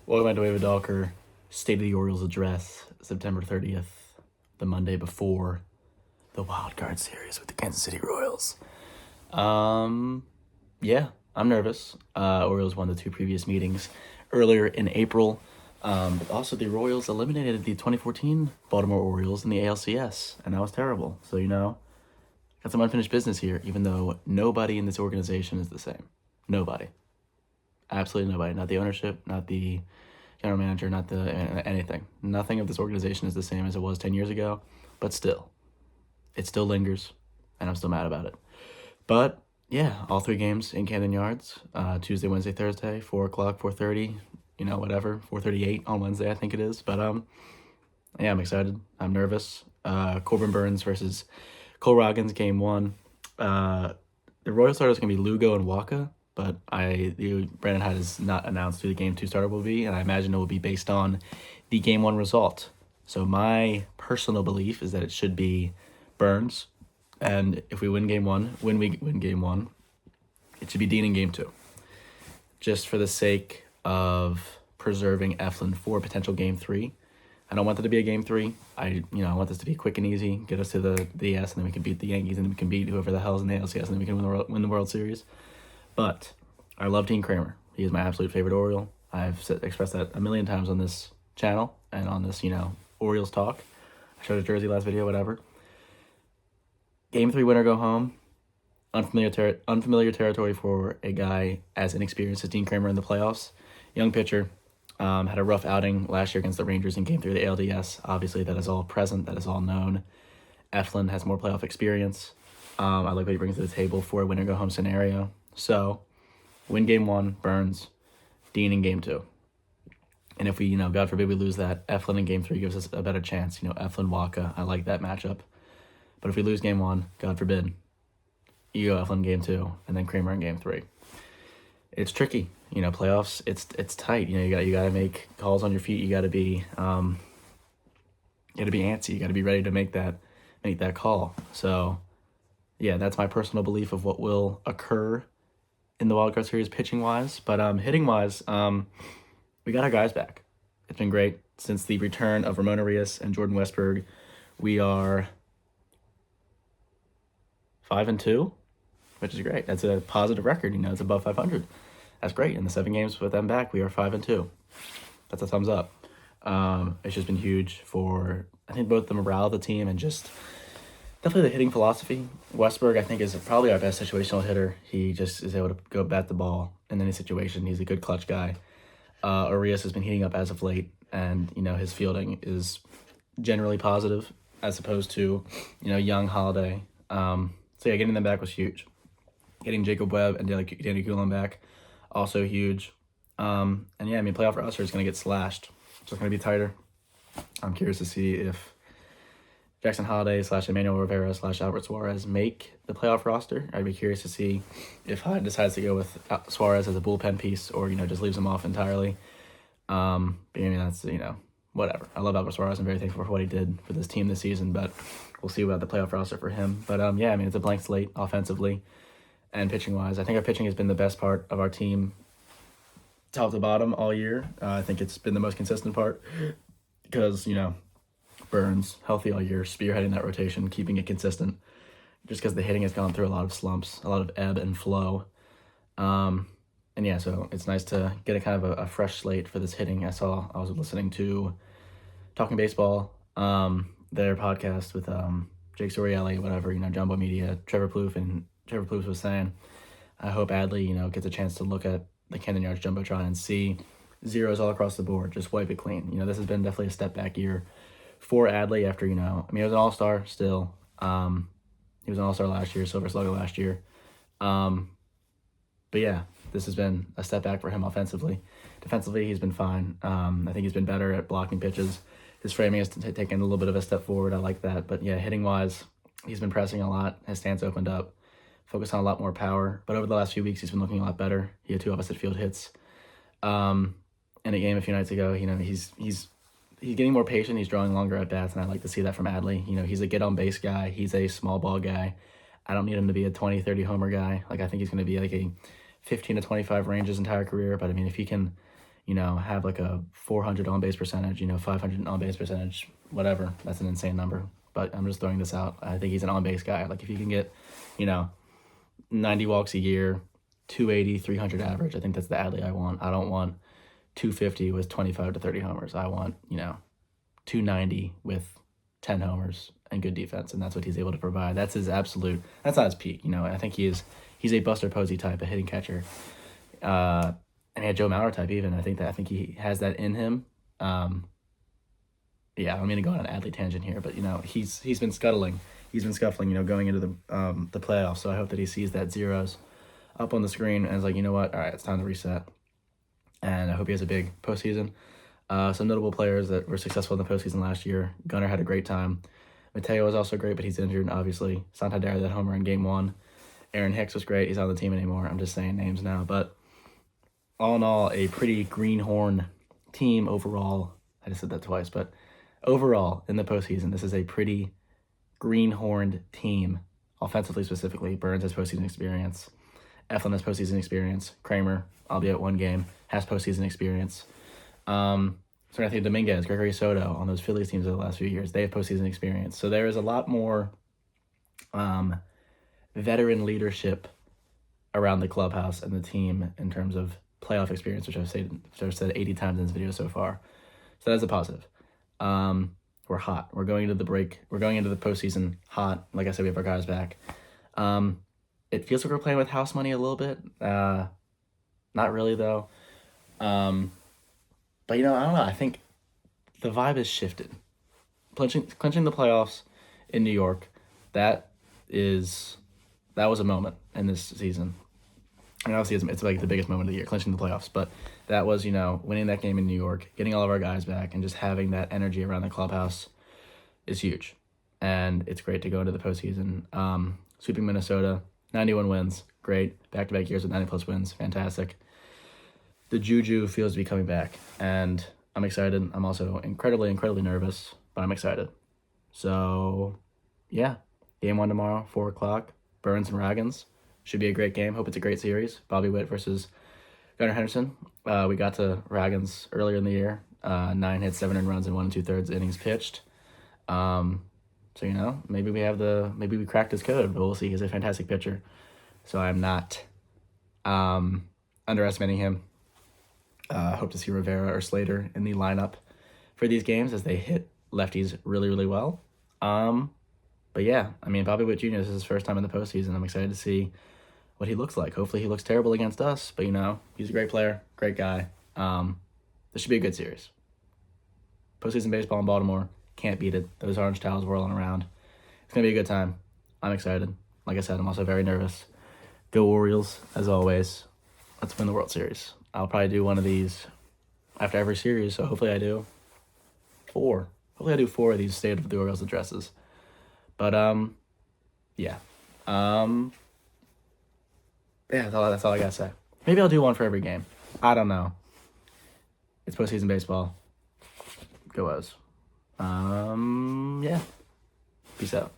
Welcome back to Wave Dalker, State of the Orioles address, September 30th, the Monday before the Wild Card Series with the Kansas City Royals. Yeah, I'm nervous. Orioles won the two previous meetings earlier in April. But also the Royals eliminated the 2014 Baltimore Orioles in the ALCS, and that was terrible. So, got some unfinished business here, even though nobody in this organization is the same. Nobody. Absolutely nobody. Not the ownership, not the general manager, not the anything. Nothing of this organization is the same as it was 10 years ago, but still, it still lingers, and I'm still mad about it. But yeah, all three games in Camden Yards, Tuesday, Wednesday, Thursday, 4 o'clock, 4:30, whatever, 4:38 on Wednesday, I think it is. But yeah, I'm excited. I'm nervous. Corbin Burns versus Cole Roggins, game one. The Royal starters are going to be Lugo and Waka. But Brandon Hyde has not announced who the game two starter will be, and I imagine it will be based on the game one result. So my personal belief is that it should be Burns, and if we win game one, it should be Dean in game two. Just for the sake of preserving Eflin for potential game three. I don't want that to be a game three. I want this to be quick and easy, get us to the S, and then we can beat the Yankees, and then we can beat whoever the hell's in the ALCS, and then we can win the World Series. But I love Dean Kramer. He is my absolute favorite Oriole. I've expressed that a million times on this channel and on this, Orioles talk. I showed a jersey last video, whatever. Game three, winner, go home. Unfamiliar territory for a guy as inexperienced as Dean Kramer in the playoffs. Young pitcher. Had a rough outing last year against the Rangers in game three of the ALDS. Obviously, that is all present. That is all known. Eflin has more playoff experience. I like what he brings to the table for a winner, go home scenario. So, win game one, Burns, Dean in game two. And if we, God forbid we lose that, Eflin in game three gives us a better chance. Eflin, Waka, I like that matchup. But if we lose game one, God forbid, you go Eflin game two, and then Kramer in game three. It's tricky, playoffs. It's tight. You got to make calls on your feet. You got to be antsy. You got to be ready to make that call. So, yeah, that's my personal belief of what will occur in the Wild Card Series pitching-wise. But hitting-wise, we got our guys back. It's been great. Since the return of Ramon Arias and Jordan Westberg, we are 5-2, which is great. That's a positive record. It's above 500. That's great. In the 7 games with them back, we are 5-2. That's a thumbs up. It's just been huge for, I think, both the morale of the team and just definitely the hitting philosophy. Westberg, I think, is probably our best situational hitter. He just is able to go bat the ball in any situation. He's a good clutch guy. Arias has been heating up as of late, and, his fielding is generally positive as opposed to, young Holiday. So, yeah, getting them back was huge. Getting Jacob Webb and Danny Coulomb back, also huge. And, yeah, playoff roster is going to get slashed. So it's going to be tighter. I'm curious to see if Jackson Holiday / Emmanuel Rivera / Albert Suarez make the playoff roster. I'd be curious to see if Hyde decides to go with Suarez as a bullpen piece or, just leaves him off entirely. But that's, whatever. I love Albert Suarez. I'm very thankful for what he did for this team this season, but we'll see about the playoff roster for him. But, yeah, it's a blank slate offensively and pitching-wise. I think our pitching has been the best part of our team top to bottom all year. I think it's been the most consistent part because, Burns, healthy all year, spearheading that rotation, keeping it consistent, just because the hitting has gone through a lot of slumps, a lot of ebb and flow. And yeah, so it's nice to get a kind of a fresh slate for this hitting. I was listening to Talking Baseball, their podcast with Jake Sorielli, whatever, Jumbo Media, Trevor Plouffe was saying, I hope Adley, gets a chance to look at the Camden Yards Jumbotron and see zeros all across the board, just wipe it clean. This has been definitely a step back year for Adley after, he was an all-star still. He was an all-star last year, Silver Slugger last year. But yeah, this has been a step back for him offensively. Defensively, he's been fine. I think he's been better at blocking pitches. His framing has taken a little bit of a step forward. I like that. But yeah, hitting-wise, he's been pressing a lot. His stance opened up. Focused on a lot more power. But over the last few weeks, he's been looking a lot better. He had 2 opposite field hits. In a game a few nights ago, he's getting more patient. He's drawing longer at bats, and I like to see that from Adley. He's a get on base guy. He's a small ball guy. I don't need him to be a 20, 30 homer guy. I think he's going to be like a 15 to 25 range his entire career. But if he can, have like a 400 on base percentage, 500 on base percentage, whatever. That's an insane number. But I'm just throwing this out. I think he's an on base guy. Like if you can get, 90 walks a year, 280, 300 average, I think that's the Adley I want. I don't want 250 with 25 to 30 homers. I want, 290 with 10 homers and good defense, and that's what he's able to provide. That's his absolute. That's not his peak, I think he's a Buster Posey type, a hitting catcher, and he had Joe Mauer type even. I think he has that in him. Yeah, I don't mean to go on an Adley tangent here, but he's been scuttling. He's been scuffling, going into the playoffs. So I hope that he sees that zeros up on the screen and is like, you know what, all right, it's time to reset. And I hope he has a big postseason. Some notable players that were successful in the postseason last year. Gunnar had a great time. Mateo was also great, but he's injured, obviously. Santander, that homer in Game 1. Aaron Hicks was great. He's not on the team anymore. I'm just saying names now. But all in all, a pretty greenhorn team overall. I just said that twice, but overall, in the postseason, this is a pretty greenhorned team, offensively specifically. Burns has postseason experience. Eflin has postseason experience. Kramer, albeit one game, has postseason experience. So I think Dominguez, Gregory Soto on those Phillies teams over the last few years, they have postseason experience. So there is a lot more veteran leadership around the clubhouse and the team in terms of playoff experience, which I've said 80 times in this video so far. So that's a positive. We're hot. We're going into the break. We're going into the postseason hot. Like I said, we have our guys back. It feels like we're playing with house money a little bit. Not really, though. But, I don't know. I think the vibe has shifted. Clinching the playoffs in New York, that was a moment in this season. And obviously, it's like the biggest moment of the year, clinching the playoffs. But that was, winning that game in New York, getting all of our guys back, and just having that energy around the clubhouse is huge. And it's great to go into the postseason. Sweeping Minnesota, 91 wins, great. Back-to-back years with 90-plus wins, fantastic. The juju feels to be coming back, and I'm excited. I'm also incredibly, incredibly nervous, but I'm excited. So, yeah, Game 1 tomorrow, 4 o'clock, Burns and Ragans. Should be a great game. Hope it's a great series. Bobby Witt versus Gunnar Henderson. We got to Ragans earlier in the year. 9 hits, 7 earned runs, and 1 2/3 innings pitched. So, maybe we cracked his code, but we'll see. He's a fantastic pitcher. So I'm not underestimating him. Hope to see Rivera or Slater in the lineup for these games as they hit lefties really, really well. But yeah, Bobby Witt Jr., this is his first time in the postseason. I'm excited to see what he looks like. Hopefully he looks terrible against us, but he's a great player, great guy. This should be a good series. Postseason baseball in Baltimore, can't beat it. Those orange towels whirling around. It's going to be a good time. I'm excited. Like I said, I'm also very nervous. Go Orioles, as always. Let's win the World Series. I'll probably do one of these after every series, so hopefully I do 4. Hopefully I do 4 of these State of the Orioles addresses. But, yeah. Yeah, that's all I gotta say. Maybe I'll do one for every game. I don't know. It's postseason baseball. Go O's. Yeah. Peace out.